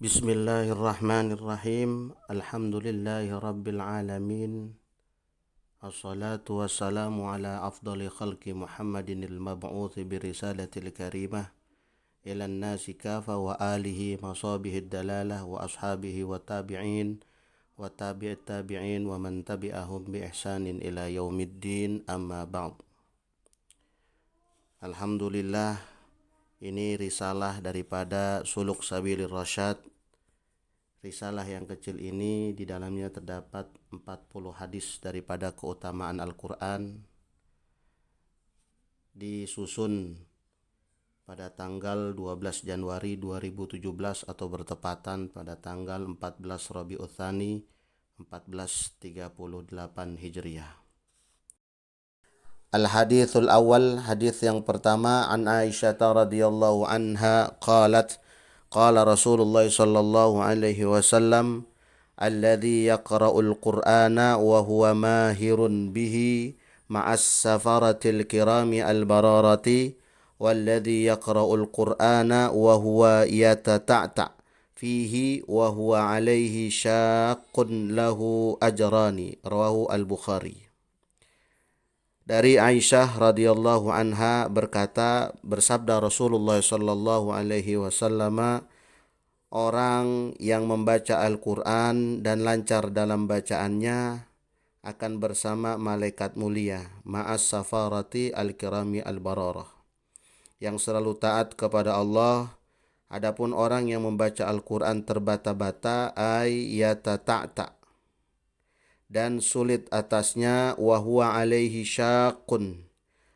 Bismillahirrahmanirrahim. Alhamdulillahi rabbil alamin. Assalatu wassalamu ala afdali khalqi Muhammadinil mab'uthi birisalatil karimah ilan nasi kafa wa alihi masabihid dalalah wa ashabihi wa tabi'in wa tabi'it tabi'in wa man tabi'ahum bi ihsanin ila yaumiddin, amma ba'd. Alhamdulillah, ini risalah daripada Suluk Sabilir Rasyad. Risalah yang kecil ini di dalamnya terdapat 40 hadis daripada keutamaan Al-Quran, disusun pada tanggal 12 Januari 2017 atau bertepatan pada tanggal 14 Rabiul Tsani 1438 Hijriah. Al-hadithul awal, hadis yang pertama, an Aisyah radhiyallahu anha qalat qala Rasulullah sallallahu alaihi wasallam alladhi yaqra'ul Qur'ana wa huwa mahirun bihi ma'as safaratil kirami al-bararati walladhi yaqra'ul Qur'ana wa huwa yatata'ta' fihi wa huwa alaihi syaqqun lahu ajrani, rawahu al-Bukhari. Dari Aisyah radhiyallahu anha berkata, bersabda Rasulullah sallallahu alaihi wasallam, orang yang membaca Al-Quran dan lancar dalam bacaannya akan bersama malaikat mulia ma'as safarati al-kirami al-bararah, yang selalu taat kepada Allah. Adapun orang yang membaca Al-Quran terbata-bata ay yatata'ta, dan sulit atasnya, wa huwa alaihi syaqqun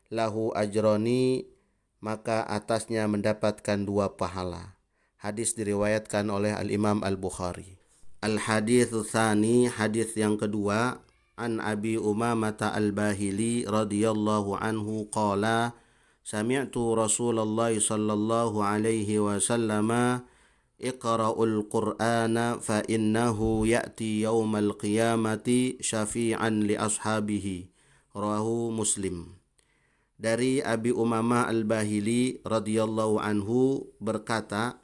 lahu ajrani, maka atasnya mendapatkan 2 pahala. Hadis diriwayatkan oleh Al-Imam Al-Bukhari. Al-haditsu tsani, hadis yang kedua, an Abi Umamah Al-Bahili radhiyallahu anhu qala sami'tu Rasulullah sallallahu alaihi wasallam iqra'ul Qur'ana fa innahu ya'ti yaumal qiyamati syafi'an li ashabihi, rawahu Muslim. Dari Abi Umamah Al-Bahili radhiyallahu anhu berkata,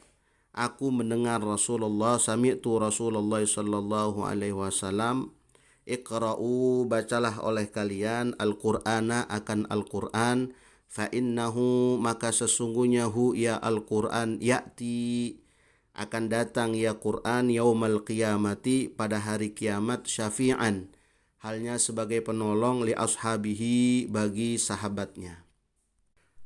aku mendengar Rasulullah, sami'tu Rasulullah sallallahu alaihi wasallam, iqra'u, bacalah oleh kalian, Al-Qur'ana, akan Al-Qur'an, fa innahu, maka sesungguhnya hu ya Al-Qur'an, ya'ti, akan datang ya Quran, yaumal qiyamati, pada hari kiamat, syafi'an, halnya sebagai penolong, li ashabihi, bagi sahabatnya.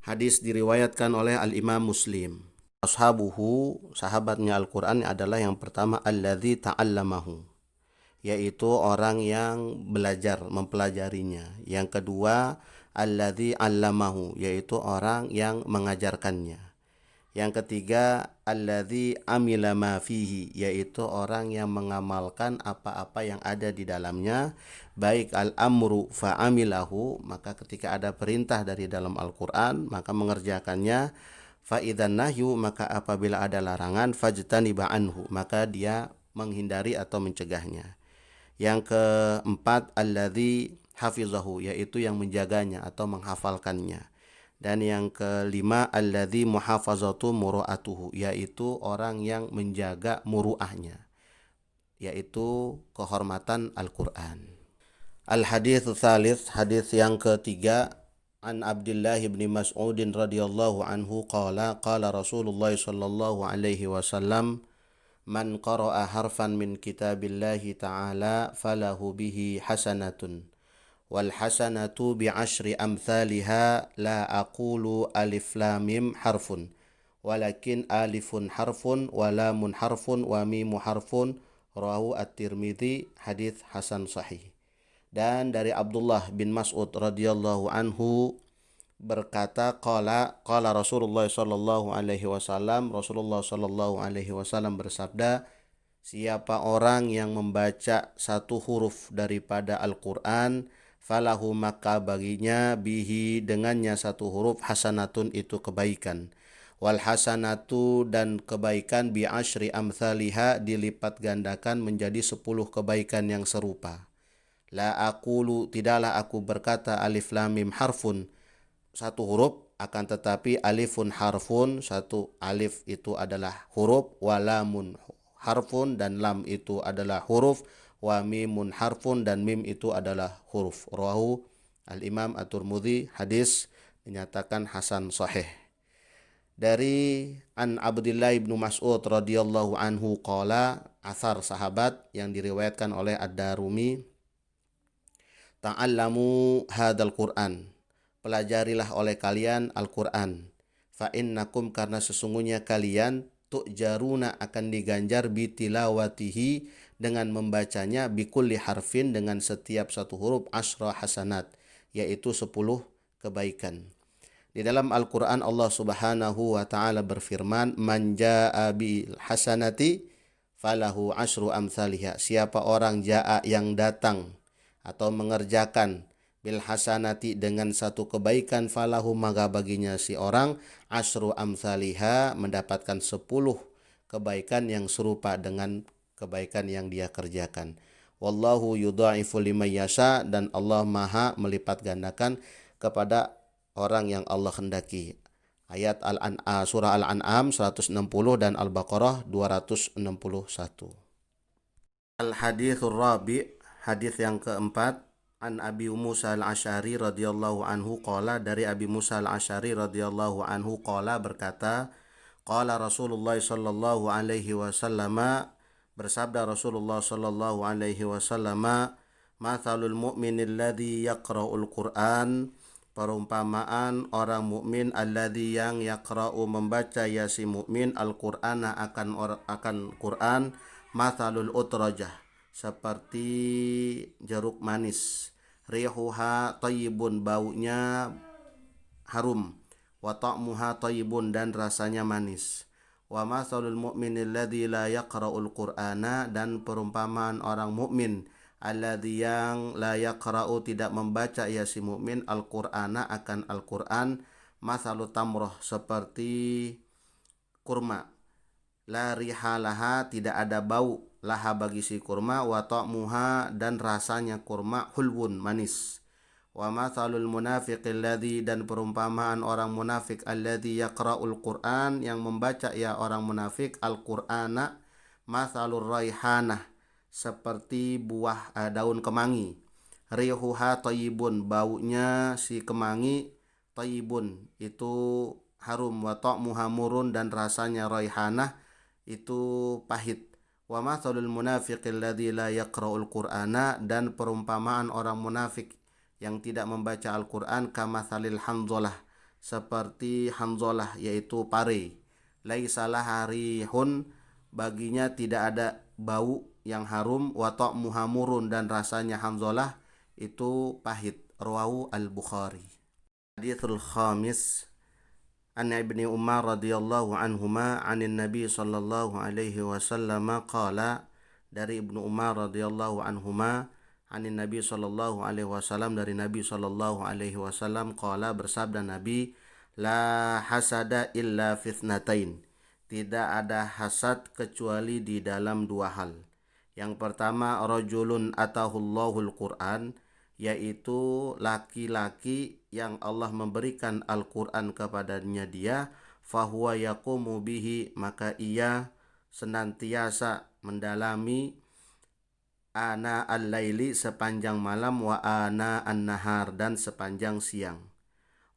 Hadis diriwayatkan oleh Al-Imam Muslim. Ashabuhu, sahabatnya Al-Quran adalah yang pertama alladzi ta'allamahu, yaitu orang yang belajar, mempelajarinya. Yang kedua alladzi 'allamahu, yaitu orang yang mengajarkannya. Yang ketiga alladzi amila ma fihi, yaitu orang yang mengamalkan apa-apa yang ada di dalamnya, baik al-amru fa'amilahu, maka ketika ada perintah dari dalam Al-Quran maka mengerjakannya, fa'idzan nahyu, maka apabila ada larangan, fajtaniba anhu, maka dia menghindari atau mencegahnya. Yang keempat alladzi hafizahu, yaitu yang menjaganya atau menghafalkannya. Dan yang kelima alladzi muhafazatu muru'atuhu, yaitu orang yang menjaga muru'ahnya, yaitu kehormatan Al-Quran. Al-hadits tsalits, hadis yang ketiga, an Abdullah bin Mas'ud radhiyallahu anhu qala qala Rasulullah sallallahu alaihi wasallam, man qara'a harfan min kitabillahi ta'ala falahu bihi hasanatun wal hasanatu bi asyri amthaliha, la aqulu alif lam mim harfun walakin alifun harfun wa lamun harfun wa mimu harfun, rawahu at-Tirmidzi, hadis hasan sahih. Dan dari Abdullah bin Mas'ud radhiyallahu anhu berkata, qala Rasulullah sallallahu alaihi wasallam, Rasulullah sallallahu alaihi wasallam bersabda, siapa orang yang membaca satu huruf daripada Al-Quran, falahu, maka baginya, bihi, dengannya satu huruf, hasanatun, itu kebaikan, wal hasanatu, dan kebaikan, bi asyri amthaliha, dilipat gandakan menjadi 10 kebaikan yang serupa. La aqulu, tidaklah aku berkata, alif lam mim harfun, satu huruf, akan tetapi alifun harfun, satu alif itu adalah huruf, walamun harfun dan lam itu adalah huruf, wa mimun harfun dan mim itu adalah huruf. Rawahu al-Imam At-Tirmidzi, hadis dinyatakan hasan sahih. Dari An Abdullah ibnu Mas'ud radhiyallahu anhu qala, asar sahabat yang diriwayatkan oleh Ad-Darumi, ta'allamu hadzal Qur'an, pelajarilah oleh kalian Al-Qur'an, fa innakum, karena sesungguhnya kalian, tu'jaruna, akan diganjar bitilawatihi, dengan membacanya, bikulli harfin, dengan setiap satu huruf, asyra hasanat, yaitu 10 kebaikan. Di dalam Al-Quran Allah subhanahu wa ta'ala berfirman, man ja'a bil hasanati falahu asyru amsalihha, siapa orang ja'a yang datang atau mengerjakan bil hasanati dengan satu kebaikan, falahu maka baginya si orang asyru amsalihha, mendapatkan 10 kebaikan yang serupa dengan kebaikan yang dia kerjakan. Wallahu yudha'ifu liman yasha, dan Allah maha melipat gandakan kepada orang yang Allah hendaki. Ayat surah Al-An'am 160 dan Al-Baqarah 261. Al-hadithur rabi', hadis yang keempat, an Abi Musa al-Asy'ari radhiyallahu anhu qala, dari Abi Musa al-Asy'ari radhiyallahu anhu qala, berkata, qala Rasulullah sallallahu alaihi wasallam, bersabda Rasulullah sallallahu alaihi wasallam, mathalul mu'minil ladzi yaqra'ul Qur'an, perumpamaan orang mukmin alladzi yang yaqra'u membaca, ya si mukmin, al-Qur'ana akan Qur'an, mathalul utrajah, seperti jeruk manis, rihuha thayyibun, baunya harum, wa ta'muha thayyibun, dan rasanya manis. Wa mathalul mu'minil ladzi la yaqra'ul Qur'ana, dan perumpamaan orang mukmin alladzi yang la yaqra'u tidak membaca, ya si mukmin, al-Qur'ana akan Al-Qur'an, mathalu tamroh, seperti kurma, la rihalaha, tidak ada bau, laha bagi si kurma, wa ta'muha, dan rasanya kurma, hulwun, manis. Wa mathalul munafiqil ladzi, dan perumpamaan orang munafik, alladzi yaqra'ul Qur'an, yang membaca ya orang munafik, al-Qur'ana, mathalur raihanah, seperti buah daun kemangi, rihuha thayyibun, baunya si kemangi, thayyibun itu harum, wa ta'muha murun, dan rasanya raihanah itu pahit. Wa mathalul munafiqil ladzi la yaqra'ul Qur'ana, dan perumpamaan orang munafik yang tidak membaca Al-Qur'an, kamathalil hanzalah, seperti hanzalah yaitu pare, laisa laha rihun, baginya tidak ada bau yang harum, wa ta'muha murun, dan rasanya hanzalah itu pahit. Rawahu Al-Bukhari. Haditsul khamis, an Ibni Umar radhiyallahu anhuma, anin Nabi sallallahu alaihi wasallam qala, dari Ibnu Umar radhiyallahu anhuma, anin Nabi sallallahu alaihi wasallam, dari Nabi sallallahu alaihi wasallam, qala, bersabda Nabi, la hasada illa fitnatain, tidak ada hasad kecuali di dalam dua hal. Yang pertama, rajulun atahullahul Qur'an, yaitu laki-laki yang Allah memberikan Al-Qur'an kepadanya dia, fahuwa yaqumu bihi, maka ia senantiasa mendalami, ana al-laili, sepanjang malam, wa ana an-nahar, dan sepanjang siang.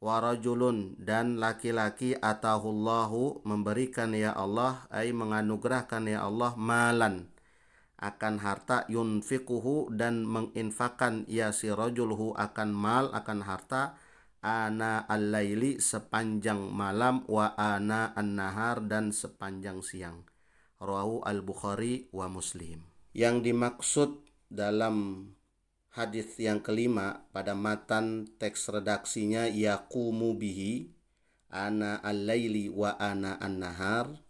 Wa rajulun, dan laki-laki, atahullahu, memberikan ya Allah, ay menganugerahkan ya Allah, malan, akan harta, yunfiquhu, dan menginfakkan ya si rajulhu akan mal, akan harta, ana al-laili, sepanjang malam, wa ana an-nahar, dan sepanjang siang. Rawahu Al-Bukhari wa Muslim. Yang dimaksud dalam hadis yang kelima pada matan teks redaksinya, yaqumu bihi, ana al-laili wa ana an-nahar,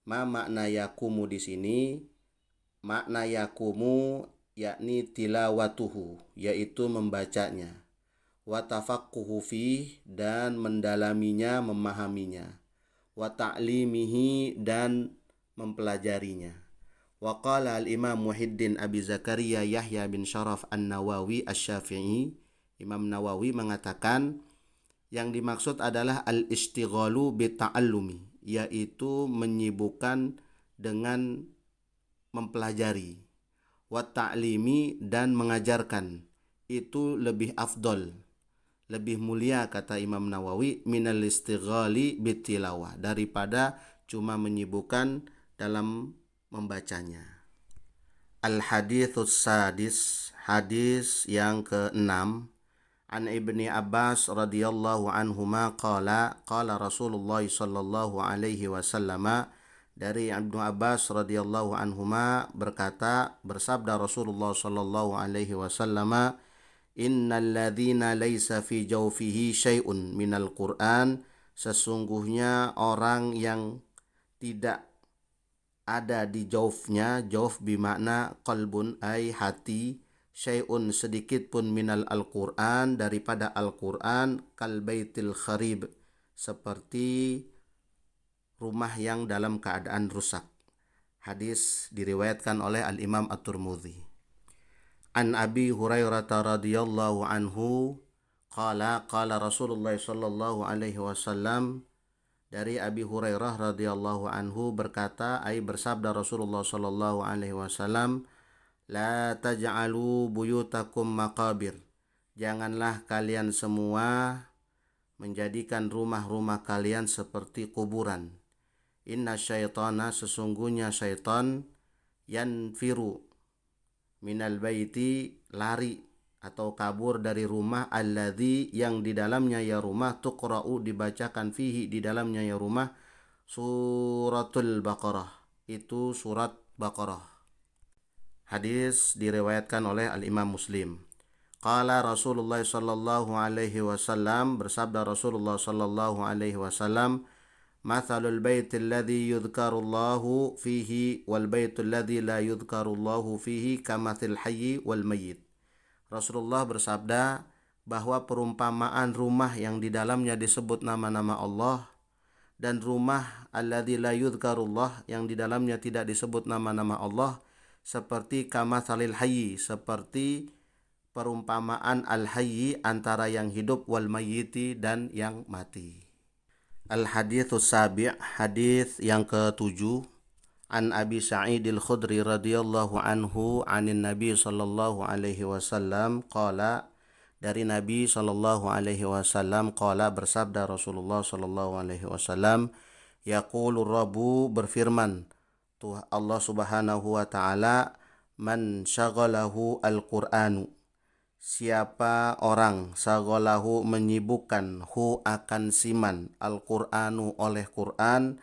ma makna yaqumu di sini? Makna yakumu yakni tilawatuhu, yaitu membacanya, wa tafaqquhu fih, dan mendalaminya, memahaminya, wa ta'limihi, dan mempelajarinya. Wa qala al-Imam Muhyiddin Abi Zakaria Yahya bin Syaraf An-Nawawi Asy-Syafi'i, Imam Nawawi mengatakan, yang dimaksud adalah al-istighalu bi ta'allumi, yaitu menyibukkan dengan mempelajari, wa ta'limi dan mengajarkan itu lebih afdol, lebih mulia kata Imam Nawawi minal istighali bitilawah, daripada cuma menyibukkan dalam membacanya. Al-haditsus sadis, hadis yang ke-6, an Ibni Abbas radhiyallahu anhuma qala Rasulullah sallallahu alaihi wasallam, dari Ibnu Abbas radhiyallahu anhuma berkata, bersabda Rasulullah sallallahu alaihi wasallam, innal ladzina laisa fi jawfihi syai'un minal Qur'an, sesungguhnya orang yang tidak ada di jaufnya, jauf bimakna qalbun ay hati, syai'un sedikit pun minal Al-Quran daripada Al-Quran, kal baitil kharib seperti rumah yang dalam keadaan rusak. Hadis diriwayatkan oleh Al-Imam At-Tirmidzi. An Abi Hurairah radhiyallahu anhu qala Rasulullah sallallahu alaihi wasallam, dari Abi Hurairah radhiyallahu anhu berkata, bersabda Rasulullah sallallahu alaihi wasallam, la taj'alu buyutakum maqabir, janganlah kalian semua menjadikan rumah-rumah kalian seperti kuburan. Inna syaitana, sesungguhnya syaitan, yanfiru minal baiti, lari atau kabur dari rumah, alladzi, yang di dalamnya ya rumah, tuqra'u, dibacakan, fihi, di dalamnya ya rumah, suratul Baqarah, itu surat Baqarah. Hadis diriwayatkan oleh Al-Imam Muslim. Qala Rasulullah sallallahu alaihi wasallam, bersabda Rasulullah sallallahu alaihi wasallam, mathalul baitil ladzi yudhkarullahu fihi wal baitul ladzi la yudhkarullahu fihi kamathil hayyi wal mayyit. Rasulullah bersabda bahwa perumpamaan rumah yang di dalamnya disebut nama-nama Allah dan rumah alladzi la yudhkarullah, yang di dalamnya tidak disebut nama-nama Allah, seperti kamatsalil hayyi, seperti perumpamaan al-hayyi, antara yang hidup, wal mayyiti, dan yang mati. Al-haditsus sabi', hadis yang ke-7, an Abi Sa'id al-Khudri radhiyallahu anhu anin Nabi sallallahu alaihi wasallam qala, dari Nabi sallallahu alaihi wasallam, qala, bersabda Rasulullah sallallahu alaihi wasallam, yaqulur Rabbu, berfirman Tuhan Allah Subhanahu wa taala, man syaghalahu al-Qur'anu, siapa orang, syaghalahu, menyibukkan, hu, akan siman, al-Qur'anu, oleh Quran,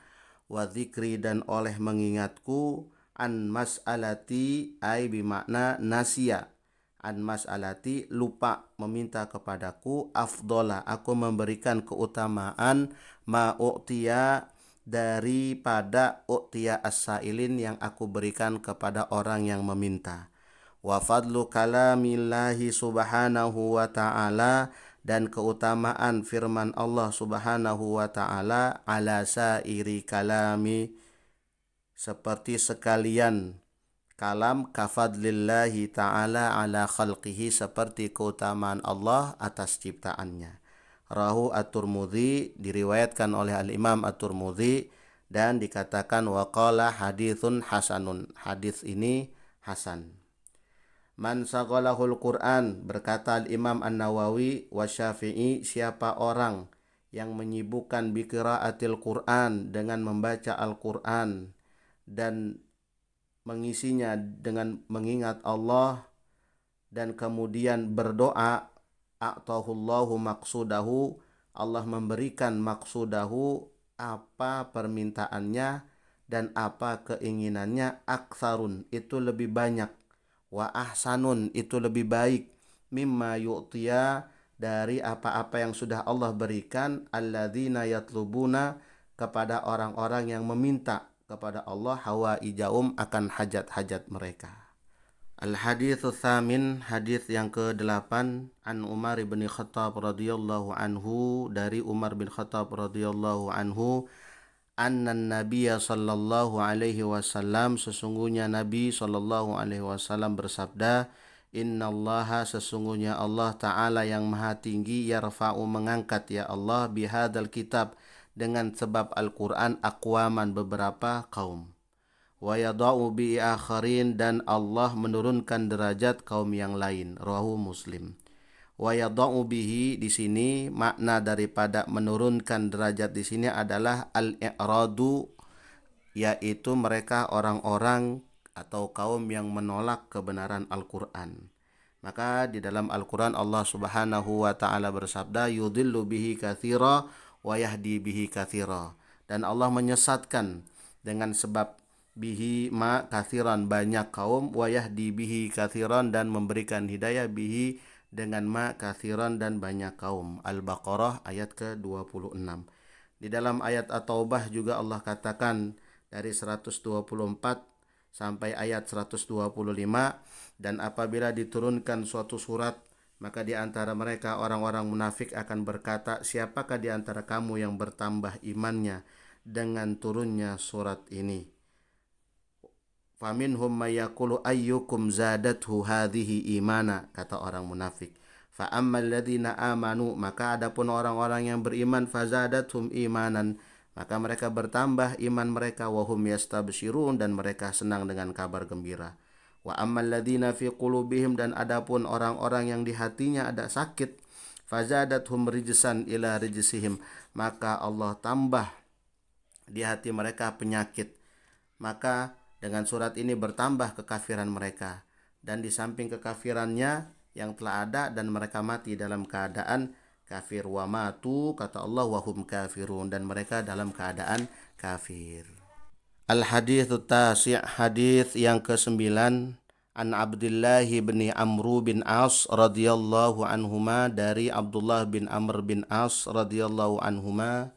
wa dzikri, dan oleh mengingatku, an mas'alati, ay bimakna nasia, an mas'alati, lupa meminta kepadaku, afdola, aku memberikan keutamaan, ma u'tiya, daripada u'tiya as-sailin, yang aku berikan kepada orang yang meminta. Wa fadlu kalamillahi subhanahu wa ta'ala, dan keutamaan firman Allah Subhanahu wa ta'ala, ala sairi kalami, seperti sekalian kalam, kafadlillahi ta'ala ala khalqihi, seperti keutamaan Allah atas ciptaannya. Rahu At-Tirmidzi, diriwayatkan oleh Al-Imam At-Tirmidzi, dan dikatakan waqala hadithun hasanun, hadis ini hasan. Man saghalahul Qur'an, berkata Imam An-Nawawi wa Syafi'i, siapa orang yang menyibukkan biqiraatil Qur'an, dengan membaca Al-Qur'an dan mengisinya dengan mengingat Allah, dan kemudian berdoa, a'tahullahu maqsudahu, Allah memberikan maqsudahu, apa permintaannya dan apa keinginannya, aktsarun, itu lebih banyak, wa ahsanun, itu lebih baik, mimma yu'tiya, dari apa-apa yang sudah Allah berikan, alladzina yatlubuna, kepada orang-orang yang meminta kepada Allah, hawaijaum, akan hajat-hajat mereka. Al-haditsu tsamin, hadis yang ke-8, an Umar bin Khattab radhiyallahu anhu, dari Umar bin Khattab radhiyallahu anhu, annan nabiyya sallallahu alaihi wasallam, sesungguhnya Nabi sallallahu alaihi wasallam bersabda, innallaha, sesungguhnya Allah Ta'ala yang maha tinggi, yarfa'u, mengangkat, ya Allah, bihadal kitab, dengan sebab Al-Quran, aqwaman, beberapa kaum, wa yada'u bi akharin, dan Allah menurunkan derajat kaum yang lain. Rawahu Muslim. Wa yada'u bihi, di sini makna daripada menurunkan derajat di sini adalah al-i'radu, yaitu mereka orang-orang atau kaum yang menolak kebenaran Al-Qur'an. Maka di dalam Al-Qur'an Allah Subhanahu wa taala bersabda, yudhillu bihi katsira wa yahdi bihi katsira. Dan Allah menyesatkan dengan sebab bihi ma katsiran, banyak kaum, wa yahdi bihi katsiran, dan memberikan hidayah bihi dengan ma katsiran, dan banyak kaum. Al-Baqarah ayat ke-26. Di dalam ayat At-Taubah juga Allah katakan dari 124 sampai ayat 125, dan apabila diturunkan suatu surat, maka di antara mereka orang-orang munafik akan berkata, siapakah di antara kamu yang bertambah imannya dengan turunnya surat ini? Faminhum may yaqulu ayyukum zadathu hadhihi imana, kata orang munafik. Fa ammal ladzina amanu, maka adapun orang-orang yang beriman, fazadathum imanan, maka mereka bertambah iman mereka, wahum yastabsyirun, dan mereka senang dengan kabar gembira. Wa ammal ladzina fi qulubihim, dan adapun orang-orang yang di hatinya ada sakit, fazadathum rijsan ila rijsihim, maka Allah tambah di hati mereka penyakit. Maka dengan surat ini bertambah kekafiran mereka, dan di samping kekafirannya yang telah ada, dan mereka mati dalam keadaan kafir. Wa matu, kata Allah, wahum kafirun, dan mereka dalam keadaan kafir. Al-haditsu tasi', hadits yang ke-9, an Abdullah bin Amr bin As radhiyallahu anhuma, dari Abdullah bin Amr bin As radhiyallahu anhuma,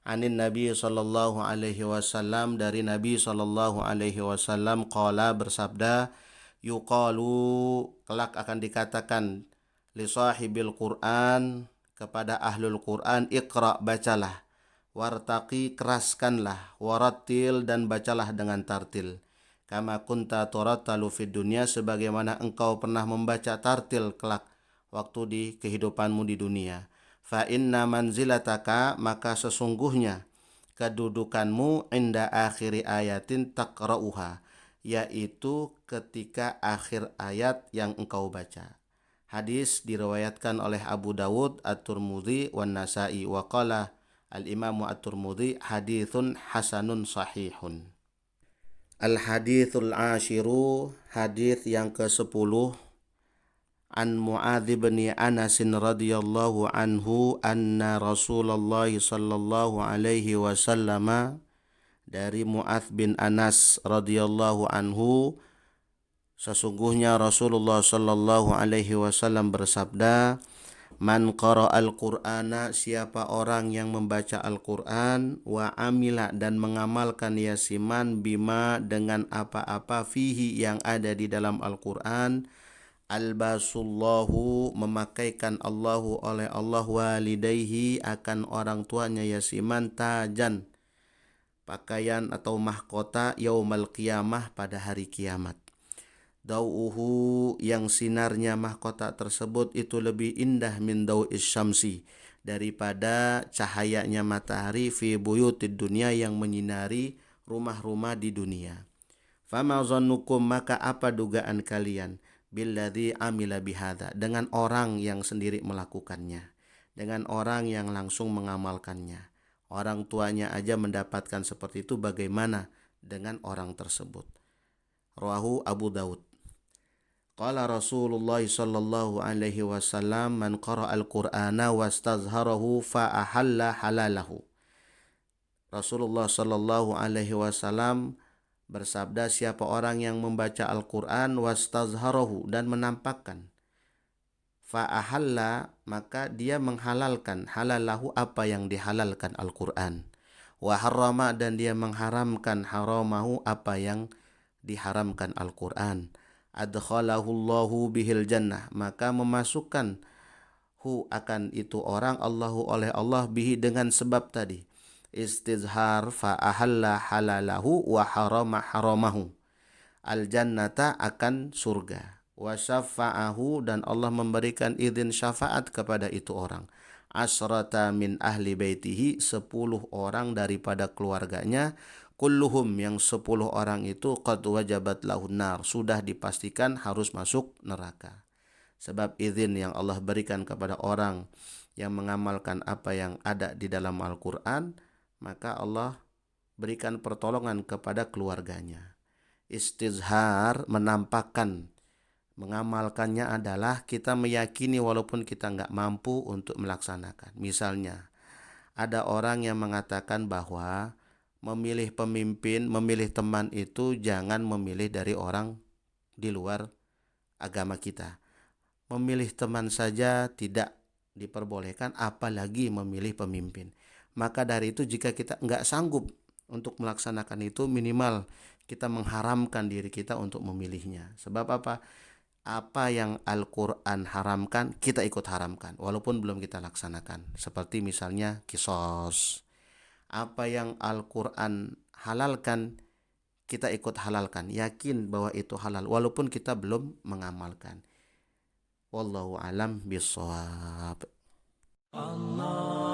anin Nabi sallallahu alaihi wasallam, dari Nabi sallallahu alaihi wasallam, qala, bersabda, yuqalu, kelak akan dikatakan, li sahibil Qur'an, kepada ahlul Qur'an, iqra, bacalah, wartaqi, keraskanlah, warattil, dan bacalah dengan tartil, kama kunta turattalu fid dunya, sebagaimana engkau pernah membaca tartil kelak waktu di kehidupanmu di dunia. Fa inna manzilataka, maka sesungguhnya kedudukanmu, inda akhiri ayatin taqra'uha, yaitu ketika akhir ayat yang engkau baca. Hadis diriwayatkan oleh Abu Dawud, At-Tirmidzi, wan Nasa'i, wa qala al-Imam At-Tirmidzi haditsun hasanun sahihun. Al-haditsul ashiru, hadits yang ke-10, an Mu'adz bin Anas radhiyallahu anhu, anna Rasulullah sallallahu alaihi wasallam, dari Mu'adz bin Anas radhiyallahu anhu, sesungguhnya Rasulullah sallallahu alaihi wasallam bersabda, man qara'al Qur'ana, siapa orang yang membaca Al-Qur'an, wa amila, dan mengamalkan yasiman, bima, dengan apa-apa, fihi, yang ada di dalam Al-Qur'an, albasullahu, memakaikan Allahu, oleh Allah, walidayhi, akan orang tuanya yasiman, tajan, pakaian atau mahkota, yaumal qiyamah, pada hari kiamat. Dau'uhu, yang sinarnya mahkota tersebut itu lebih indah, min dau'is syamsi, daripada cahayanya matahari, fi buyutid dunia, yang menyinari rumah-rumah di dunia. Fama zannukum, maka apa dugaan kalian, billadzi amila bihadza, dengan orang yang sendiri melakukannya, dengan orang yang langsung mengamalkannya. Orang tuanya aja mendapatkan seperti itu, bagaimana dengan orang tersebut. Rawahu Abu Daud. Qala Rasulullah sallallahu alaihi wasallam, man qara'al Qur'ana wastazharahu fa ahalla halalahu. Rasulullah sallallahu alaihi wasallam bersabda, siapa orang yang membaca Al-Qur'an, wastazharahu, dan menampakkan, fa ahalla, maka dia menghalalkan, halalahu, apa yang dihalalkan Al-Qur'an, wa harrama, dan dia mengharamkan, haramahu, apa yang diharamkan Al-Qur'an, adkhalahu Allahu bihil jannah, maka memasukkan hu, akan itu orang, Allahu, oleh Allah, bihi, dengan sebab tadi, istizhar, fa ahalla halalahu wa harama haramahu, al jannata, akan surga, wa syafa'ahu, dan Allah memberikan izin syafaat kepada itu orang, asrata min ahli baitihi, 10 orang daripada keluarganya, kulluhum yang 10 orang itu qad wajabat lahun nar, sudah dipastikan harus masuk neraka. Sebab izin yang Allah berikan kepada orang yang mengamalkan apa yang ada di dalam Al-Quran, maka Allah berikan pertolongan kepada keluarganya. Istizhar, menampakkan, mengamalkannya adalah kita meyakini walaupun kita nggak mampu untuk melaksanakan. Misalnya, ada orang yang mengatakan bahwa memilih pemimpin, memilih teman itu jangan memilih dari orang di luar agama kita. Memilih teman saja tidak diperbolehkan, apalagi memilih pemimpin. Maka dari itu jika kita nggak sanggup untuk melaksanakan itu, minimal kita mengharamkan diri kita untuk memilihnya. Sebab apa? Apa yang Al-Quran haramkan, kita ikut haramkan, walaupun belum kita laksanakan. Seperti misalnya kisos. Apa yang Al-Quran halalkan, kita ikut halalkan. Yakin bahwa itu halal, walaupun kita belum mengamalkan. Wallahu alam bishawab. Allah